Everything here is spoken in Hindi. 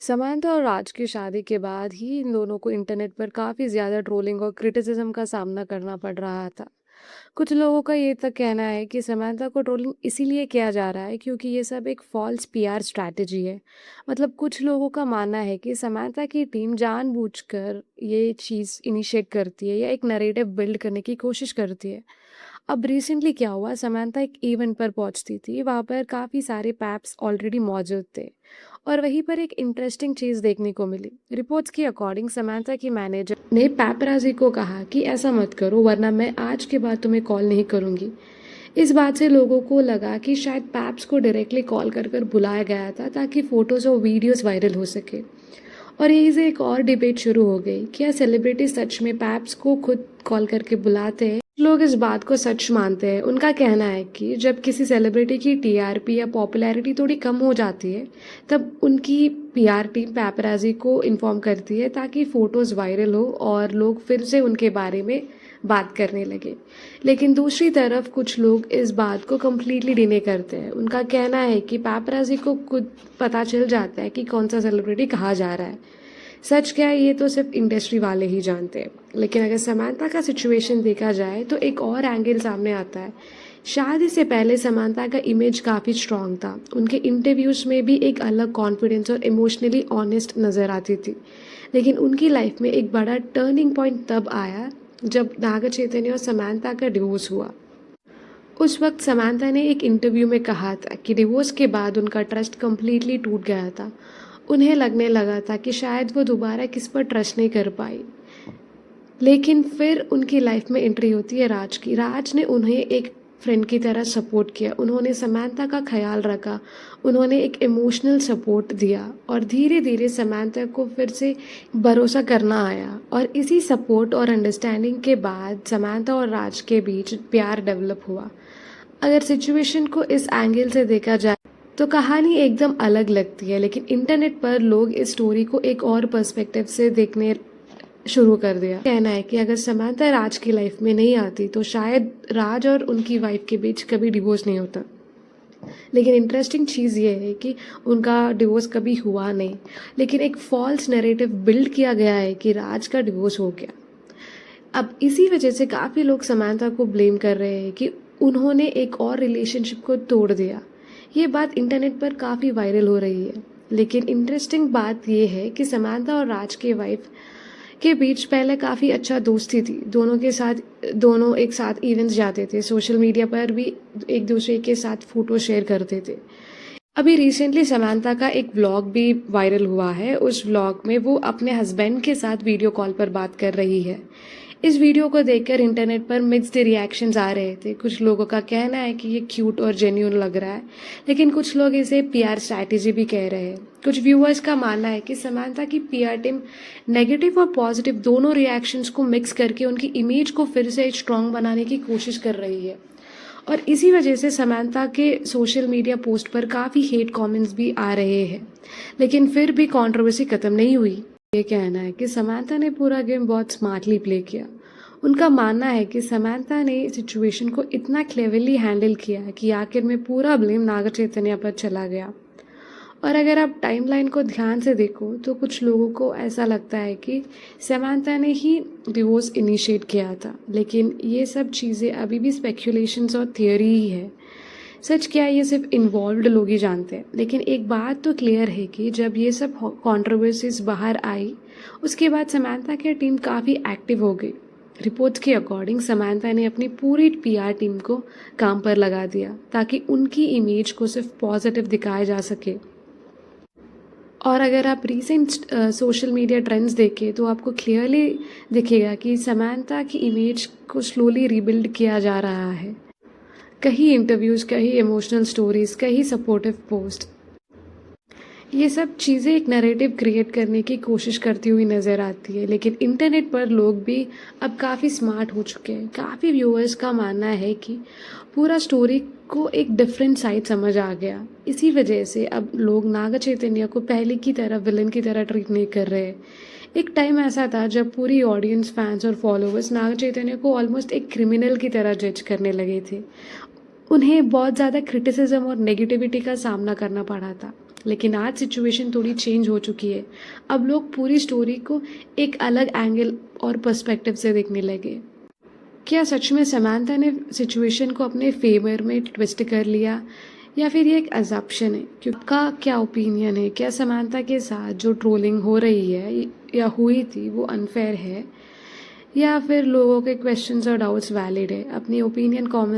समांथा और राज की शादी के बाद ही इन दोनों को इंटरनेट पर काफ़ी ज़्यादा ट्रोलिंग और क्रिटिसिज्म का सामना करना पड़ रहा था। कुछ लोगों का ये तक कहना है कि समांथा को ट्रोलिंग इसीलिए किया जा रहा है क्योंकि ये सब एक फॉल्स पीआर स्ट्रैटेजी है। मतलब कुछ लोगों का मानना है कि समांथा की टीम जानबूझकर ये चीज़ इनिशिएट करती है या एक नैरेटिव बिल्ड करने की कोशिश करती है। अब रिसेंटली क्या हुआ, समांथा एक इवेंट पर पहुंचती थी, वहां पर काफ़ी सारे पैप्स ऑलरेडी मौजूद थे और वहीं पर एक इंटरेस्टिंग चीज़ देखने को मिली। रिपोर्ट्स के अकॉर्डिंग समांथा की मैनेजर ने पैपराजी को कहा कि ऐसा मत करो वरना मैं आज के बाद तुम्हें कॉल नहीं करूंगी। इस बात से लोगों को लगा कि शायद पैप्स को डायरेक्टली कॉल कर कर बुलाया गया था ताकि फ़ोटोज़ और वीडियोज़ वायरल हो सके। और यहीं से एक और डिबेट शुरू हो गई, क्या सेलिब्रिटी सच में पैप्स को खुद कॉल करके बुलाते हैं? लोग इस बात को सच मानते हैं। उनका कहना है कि जब किसी सेलिब्रिटी की टीआरपी या पॉपुलैरिटी थोड़ी कम हो जाती है, तब उनकी पीआर टीम पैपराजी को इन्फॉर्म करती है ताकि फ़ोटोज़ वायरल हो और लोग फिर से उनके बारे में बात करने लगे। लेकिन दूसरी तरफ कुछ लोग इस बात को कम्प्लीटली डिने करते हैं। उनका कहना है कि पैपराजी को खुद पता चल जाता है कि कौन सा सेलिब्रिटी कहाँ जा रहा है। सच क्या है ये तो सिर्फ इंडस्ट्री वाले ही जानते हैं। लेकिन अगर समांथा का सिचुएशन देखा जाए तो एक और एंगल सामने आता है। शादी से पहले समांथा का इमेज काफ़ी स्ट्रांग था। उनके इंटरव्यूज़ में भी एक अलग कॉन्फिडेंस और इमोशनली ऑनेस्ट नज़र आती थी। लेकिन उनकी लाइफ में एक बड़ा टर्निंग पॉइंट तब आया जब नाग चैतन्य और समांथा का डिवोर्स हुआ। उस वक्त समांथा ने एक इंटरव्यू में कहा था कि डिवोर्स के बाद उनका ट्रस्ट कंप्लीटली टूट गया था। उन्हें लगने लगा था कि शायद वो दोबारा किस पर ट्रस्ट नहीं कर पाई। लेकिन फिर उनकी लाइफ में एंट्री होती है राज की। राज ने उन्हें एक फ्रेंड की तरह सपोर्ट किया, उन्होंने समांथा का ख्याल रखा, उन्होंने एक इमोशनल सपोर्ट दिया और धीरे धीरे समांथा को फिर से भरोसा करना आया। और इसी सपोर्ट और अंडरस्टैंडिंग के बाद समांथा और राज के बीच प्यार डेवलप हुआ। अगर सिचुएशन को इस एंगल से देखा जाए तो कहानी एकदम अलग लगती है, लेकिन इंटरनेट पर लोग इस स्टोरी को एक और पर्सपेक्टिव से देखने शुरू कर दिया। कहना है कि अगर समांथा राज की लाइफ में नहीं आती तो शायद राज और उनकी वाइफ के बीच कभी डिवोर्स नहीं होता। लेकिन इंटरेस्टिंग चीज़ ये है कि उनका डिवोर्स कभी हुआ नहीं, लेकिन एक फॉल्स नैरेटिव बिल्ड किया गया है कि राज का डिवोर्स हो गया। अब इसी वजह से काफ़ी लोग समांथा को ब्लेम कर रहे हैं कि उन्होंने एक और रिलेशनशिप को तोड़ दिया। ये बात इंटरनेट पर काफ़ी वायरल हो रही है। लेकिन इंटरेस्टिंग बात यह है कि समांथा और राज के वाइफ के बीच पहले काफ़ी अच्छा दोस्ती थी। दोनों एक साथ इवेंट्स जाते थे, सोशल मीडिया पर भी एक दूसरे के साथ फ़ोटो शेयर करते थे। अभी रिसेंटली समांथा का एक व्लॉग भी वायरल हुआ है। उस व्लॉग में वो अपने हस्बैंड के साथ वीडियो कॉल पर बात कर रही है। इस वीडियो को देखकर इंटरनेट पर मिक्स्ड रिएक्शंस आ रहे थे। कुछ लोगों का कहना है कि ये क्यूट और जेन्युइन लग रहा है, लेकिन कुछ लोग इसे पीआर स्ट्रैटेजी भी कह रहे हैं। कुछ व्यूअर्स का मानना है कि समांथा की पीआर टीम नेगेटिव और पॉजिटिव दोनों रिएक्शंस को मिक्स करके उनकी इमेज को फिर से स्ट्रांग बनाने की कोशिश कर रही है। और इसी वजह से समांथा के सोशल मीडिया पोस्ट पर काफ़ी हेट कमेंट्स भी आ रहे हैं। लेकिन फिर भी कंट्रोवर्सी ख़त्म नहीं हुई। ये कहना है कि समांथा ने पूरा गेम बहुत स्मार्टली प्ले किया। उनका मानना है कि समांथा ने सिचुएशन को इतना क्लेवरली हैंडल किया कि आखिर में पूरा ब्लेम नाग चैतन्य पर चला गया। और अगर आप टाइमलाइन को ध्यान से देखो तो कुछ लोगों को ऐसा लगता है कि समांथा ने ही डिवोर्स इनिशिएट किया था, लेकिन ये सब चीज़ें अभी भी स्पेक्यूलेशंस और थियोरी ही है। सच क्या है ये सिर्फ इन्वॉल्व्ड लोग ही जानते हैं। लेकिन एक बात तो क्लियर है कि जब ये सब कंट्रोवर्सीज बाहर आई, उसके बाद समांथा की टीम काफ़ी एक्टिव हो गई। रिपोर्ट्स के अकॉर्डिंग समांथा ने अपनी पूरी पीआर टीम को काम पर लगा दिया ताकि उनकी इमेज को सिर्फ पॉजिटिव दिखाया जा सके। और अगर आप रीसेंट सोशल मीडिया ट्रेंड्स देखें तो आपको क्लियरली दिखेगा कि समांथा की इमेज को स्लोली रीबिल्ड किया जा रहा है। कहीं इंटरव्यूज़, कहीं इमोशनल स्टोरीज, कहीं सपोर्टिव पोस्ट, ये सब चीज़ें एक नैरेटिव क्रिएट करने की कोशिश करती हुई नज़र आती है। लेकिन इंटरनेट पर लोग भी अब काफ़ी स्मार्ट हो चुके हैं। काफ़ी व्यूअर्स का मानना है कि पूरा स्टोरी को एक डिफरेंट साइड समझ आ गया। इसी वजह से अब लोग नाग चैतन्य को पहले की तरह विलन की तरह ट्रीट नहीं कर रहे। एक टाइम ऐसा था जब पूरी ऑडियंस, फैंस और फॉलोअर्स नाग चैतन्य को ऑलमोस्ट एक क्रिमिनल की तरह जज करने लगे थे। उन्हें बहुत ज़्यादा क्रिटिसिज्म और नेगेटिविटी का सामना करना पड़ा था। लेकिन आज सिचुएशन थोड़ी चेंज हो चुकी है। अब लोग पूरी स्टोरी को एक अलग एंगल और पर्सपेक्टिव से देखने लगे। क्या सच में समांथा ने सिचुएशन को अपने फेवर में ट्विस्ट कर लिया, या फिर ये एक अजम्पशन है? क्योंकि आपका क्या ओपिनियन है? क्या समांथा के साथ जो ट्रोलिंग हो रही है या हुई थी वो अनफेयर है, या फिर लोगों के क्वेश्चंस और डाउट्स वैलिड है? अपनी ओपिनियन कमेंट